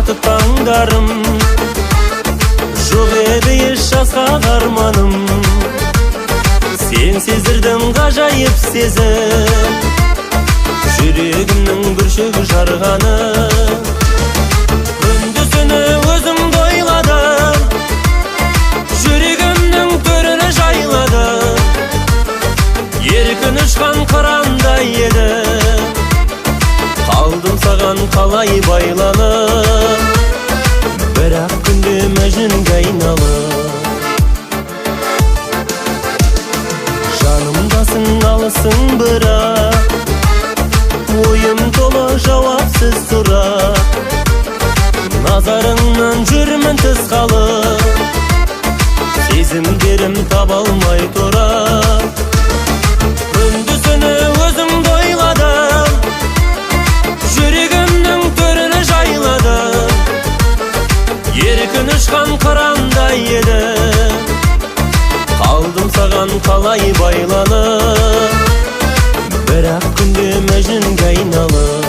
Atıp tаңдарым, жоқ еді еш асқақ арманым. Сен сездірдің ғажайып сезім, жүрегімнің бүршігі жарғаны. Күндіз-түні өзіңді ойладым, жүрегімнің төріне жайладым. Еркін ұшқан қырандай еді, қалдым саған қалай байланып. Бірақ күнде мәжнүнге айналып. Жанымдасың, алысың бірақ, ойым толы жауапсыз сұрақ. Назарыңнан жүрмін тыс қалып, сезімдерім таба алмай тұрап. Күндіз-түні өзіңді ойладым, жүрегімнің төріне жайладым. Еркін ұшқан қырандай еді, қалдым саған қалай байланып. Бірақ күнде мәжнүнге айналып.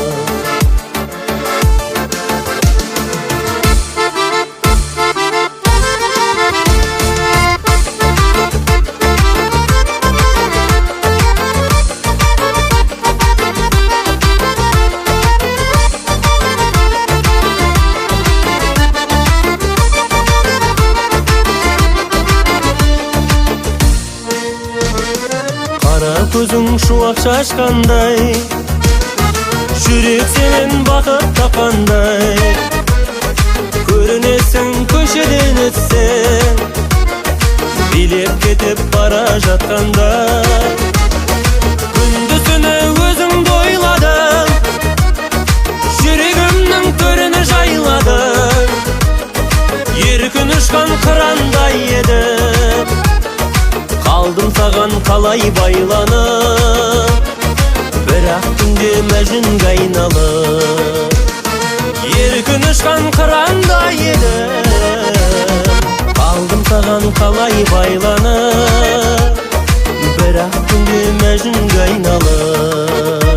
Көзің шуақ шашқандай, жүрек сенен бақыт тапқандай. Көрінесің көшеден өтсең, билеп кетіп бара жатқандай. Күндіз-түні өзіңді ойладым, жүрегімнің төріне жайладым. Еркін ұшқан қырандай еді, қалдым саған қалай байланып. Бірақ күнде мәжнүнге айналып. Еркін ұшқан қырандай еді, қалдым саған қалай байланып. Бірақ күнде мәжнүнге айналып.